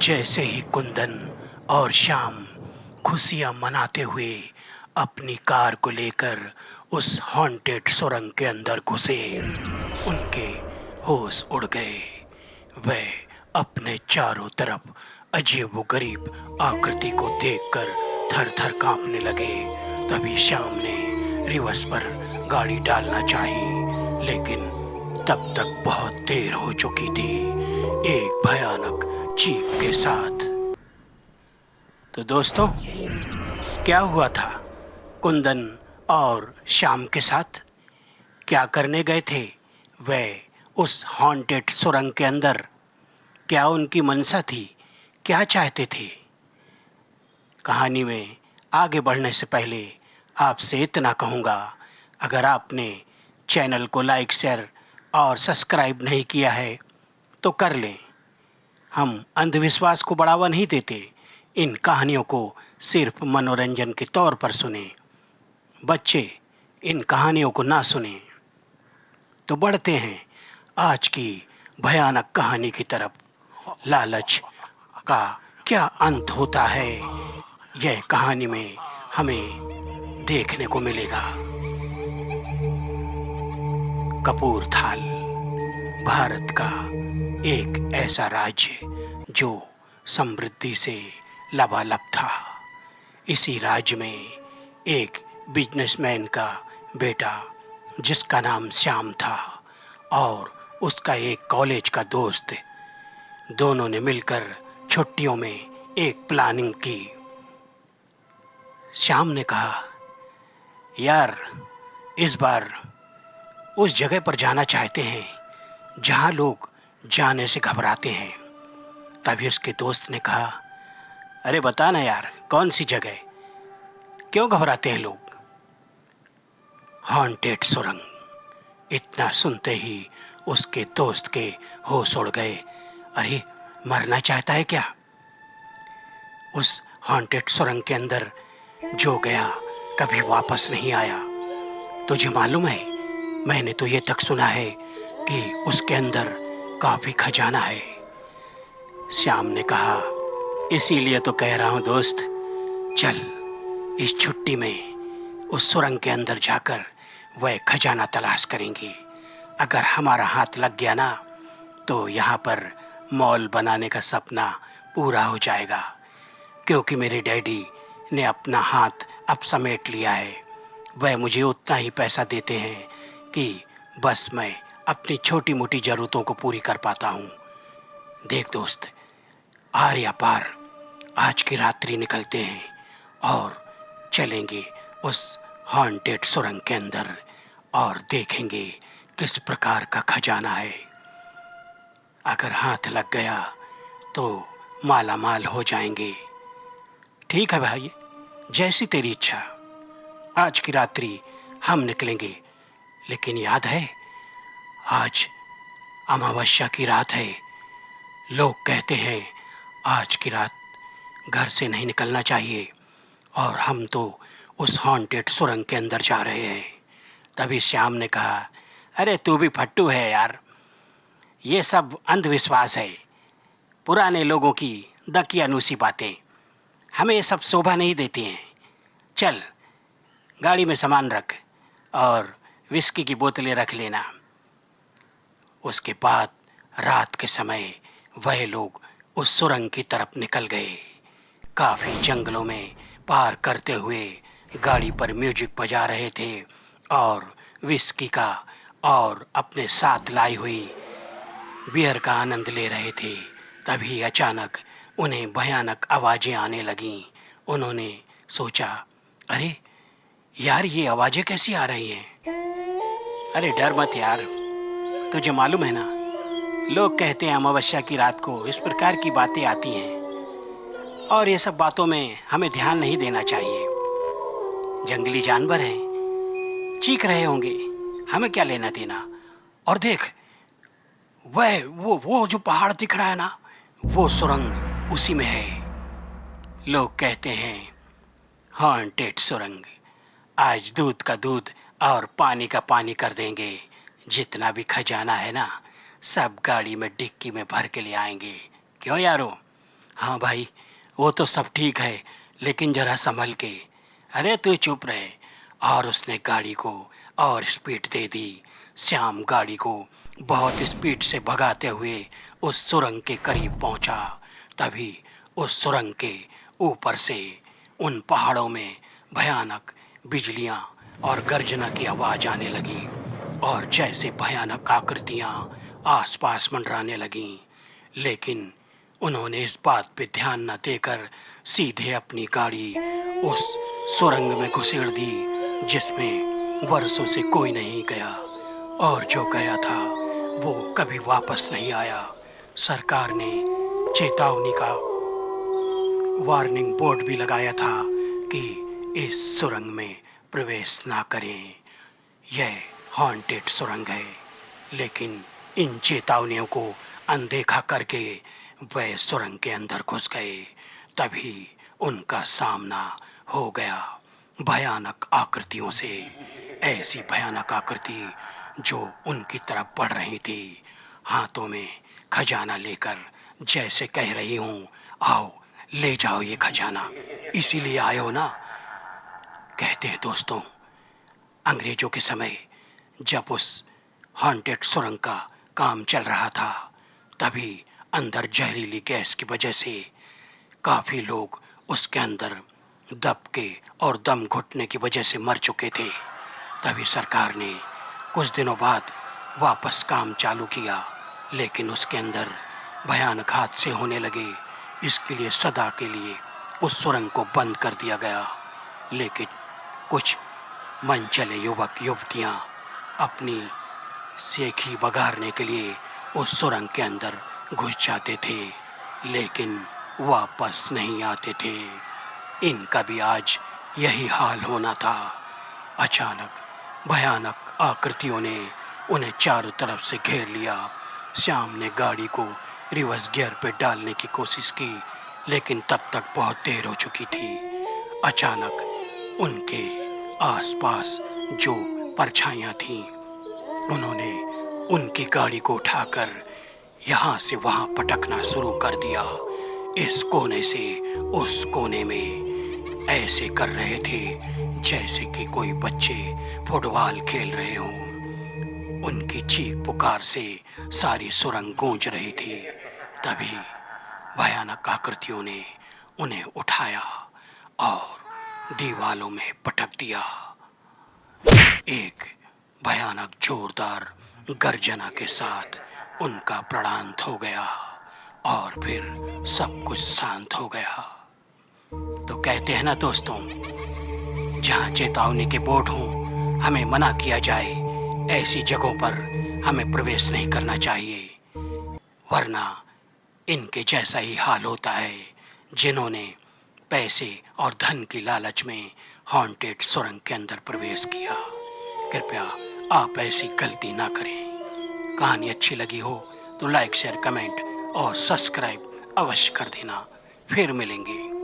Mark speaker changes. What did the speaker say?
Speaker 1: जैसे ही कुंदन और श्याम खुशियां मनाते हुए अपनी कार को लेकर उस हॉन्टेड सुरंग के अंदर घुसे, उनके होश उड़ गए। वे अपने चारों तरफ अजीबोगरीब आकृति को देखकर थर थर कांपने लगे। तभी श्याम ने रिवर्स पर गाड़ी डालना चाही, लेकिन तब तक बहुत देर हो चुकी थी, एक भयानक चीख के साथ। तो दोस्तों, क्या हुआ था कुंदन और श्याम के साथ? क्या करने गए थे वे उस हॉन्टेड सुरंग के अंदर? क्या उनकी मंशा थी? क्या चाहते थे? कहानी में आगे बढ़ने से पहले आपसे इतना कहूँगा, अगर आपने चैनल को लाइक, शेयर और सब्सक्राइब नहीं किया है तो कर लें। हम अंधविश्वास को बढ़ावा नहीं देते, इन कहानियों को सिर्फ मनोरंजन के तौर पर सुने। बच्चे इन कहानियों को ना सुने। तो बढ़ते हैं आज की भयानक कहानी की तरफ। लालच का क्या अंत होता है, यह कहानी में हमें देखने को मिलेगा। कपूरथाल भारत का एक ऐसा राज्य जो समृद्धि से लबालब था। इसी राज्य में एक बिजनेसमैन का बेटा जिसका नाम श्याम था और उसका एक कॉलेज का दोस्त, दोनों ने मिलकर छुट्टियों में एक प्लानिंग की। श्याम ने कहा, यार इस बार उस जगह पर जाना चाहते हैं जहाँ लोग जाने से घबराते हैं। तभी उसके दोस्त ने कहा, अरे बता ना यार, कौन सी जगह, क्यों घबराते हैं लोग? हॉन्टेड सुरंग। इतना सुनते ही उसके दोस्त के होश उड़ गए। अरे मरना चाहता है क्या? उस हॉन्टेड सुरंग के अंदर जो गया कभी वापस नहीं आया। तुझे मालूम है, मैंने तो ये तक सुना है कि उसके अंदर काफी खजाना है। श्याम ने कहा, इसीलिए तो कह रहा हूं दोस्त, चल इस छुट्टी में उस सुरंग के अंदर जाकर वह खजाना तलाश करेंगे। अगर हमारा हाथ लग गया ना तो यहाँ पर मॉल बनाने का सपना पूरा हो जाएगा, क्योंकि मेरे डैडी ने अपना हाथ अब समेट लिया है। वह मुझे उतना ही पैसा देते हैं कि बस मैं अपनी छोटी मोटी ज़रूरतों को पूरी कर पाता हूँ। देख दोस्त, आर या पार आज की रात्रि निकलते हैं और चलेंगे उस हॉन्टेड सुरंग के अंदर और देखेंगे किस प्रकार का खजाना है। अगर हाथ लग गया तो माला माल हो जाएंगे। ठीक है भाई, जैसी तेरी इच्छा। आज की रात्रि हम निकलेंगे, लेकिन याद है आज अमावस्या की रात है। लोग कहते हैं आज की रात घर से नहीं निकलना चाहिए, और हम तो उस हॉन्टेड सुरंग के अंदर जा रहे हैं। तभी श्याम ने कहा, अरे तू भी फट्टू है यार, ये सब अंधविश्वास है, पुराने लोगों की दकियानूसी बातें, हमें ये सब शोभा नहीं देती हैं। चल गाड़ी में सामान रख और विस्की की बोतलें रख लेना। उसके बाद रात के समय वह लोग उस सुरंग की तरफ निकल गए। काफ़ी जंगलों में पार करते हुए गाड़ी पर म्यूजिक बजा रहे थे और विस्की का और अपने साथ लाई हुई बियर का आनंद ले रहे थे। तभी अचानक उन्हें भयानक आवाज़ें आने लगीं। उन्होंने सोचा, अरे यार ये आवाज़ें कैसी आ रही हैं? अरे डर मत यार, तुझे मालूम है ना, लोग कहते हैं अमावस्या की रात को इस प्रकार की बातें आती हैं, और ये सब बातों में हमें ध्यान नहीं देना चाहिए। जंगली जानवर हैं, चीख रहे होंगे, हमें क्या लेना देना। और देख वो जो पहाड़ दिख रहा है ना, वो सुरंग उसी में है। लोग कहते हैं हॉन्टेड सुरंग, आज दूध का दूध और पानी का पानी कर देंगे। जितना भी खजाना है ना, सब गाड़ी में डिक्की में भर के ले आएंगे। क्यों यारो, हाँ भाई, वो तो सब ठीक है, लेकिन जरा संभल के। अरे तू चुप रहे। और उसने गाड़ी को और स्पीड दे दी। श्याम गाड़ी को बहुत स्पीड से भगाते हुए उस सुरंग के करीब पहुंचा। तभी उस सुरंग के ऊपर से उन पहाड़ों में भयानक बिजलियां और गर्जना की आवाज आने लगी, और जैसे भयानक आकृतियां आसपास मंडराने लगीं। लेकिन उन्होंने इस बात पे ध्यान न देकर सीधे अपनी गाड़ी उस सुरंग में घुसेड़ दी जिसमें वर्षों से कोई नहीं गया, और जो गया था वो कभी वापस नहीं आया। सरकार ने चेतावनी का वार्निंग बोर्ड भी लगाया था कि इस सुरंग में प्रवेश ना करें, यह हॉन्टेड सुरंग है। लेकिन इन चेतावनियों को अनदेखा करके वह सुरंग के अंदर घुस गए। तभी उनका सामना हो गया भयानक आकृतियों से। ऐसी भयानक आकृति जो उनकी तरफ बढ़ रही थी, हाथों में खजाना लेकर, जैसे कह रही हूँ, आओ ले जाओ ये खजाना, इसीलिए आए हो ना। कहते हैं दोस्तों, अंग्रेजों के समय जब उस हॉन्टेड सुरंग का काम चल रहा था, तभी अंदर जहरीली गैस की वजह से काफ़ी लोग उसके अंदर दब के और दम घुटने की वजह से मर चुके थे। तभी सरकार ने कुछ दिनों बाद वापस काम चालू किया, लेकिन उसके अंदर भयानक हादसे होने लगे। इसके लिए सदा के लिए उस सुरंग को बंद कर दिया गया। लेकिन कुछ मनचले युवक युवतियां अपनी सेखी बघारने के लिए उस सुरंग के अंदर घुस जाते थे, लेकिन वापस नहीं आते थे। इनका भी आज यही हाल होना था। अचानक भयानक आकृतियों ने उन्हें चारों तरफ से घेर लिया। श्याम ने गाड़ी को रिवर्स गियर पे डालने की कोशिश की, लेकिन तब तक बहुत देर हो चुकी थी। अचानक उनके आसपास जो परछाइयाँ थीं, उन्होंने उनकी गाड़ी को उठाकर यहाँ से वहाँ पटकना शुरू कर दिया। इस कोने से उस कोने में ऐसे कर रहे थे जैसे कि कोई बच्चे फुटबॉल खेल रहे हों। उनकी चीख पुकार से सारी सुरंग गूंज रही थी। तभी भयानक आकृतियों ने उन्हें उठाया और दीवालों में पटक दिया। एक भयानक जोरदार गर्जना के साथ उनका प्राणांत हो गया, और फिर सब कुछ शांत हो गया। तो कहते हैं ना दोस्तों, जहाँ चेतावनी के बोर्ड हों, हमें मना किया जाए, ऐसी जगहों पर हमें प्रवेश नहीं करना चाहिए, वरना इनके जैसा ही हाल होता है जिन्होंने पैसे और धन की लालच में हॉन्टेड सुरंग के अंदर प्रवेश किया। कृपया आप ऐसी गलती ना करें। कहानी अच्छी लगी हो तो लाइक, शेयर, कमेंट और सब्सक्राइब अवश्य कर देना। फिर मिलेंगे।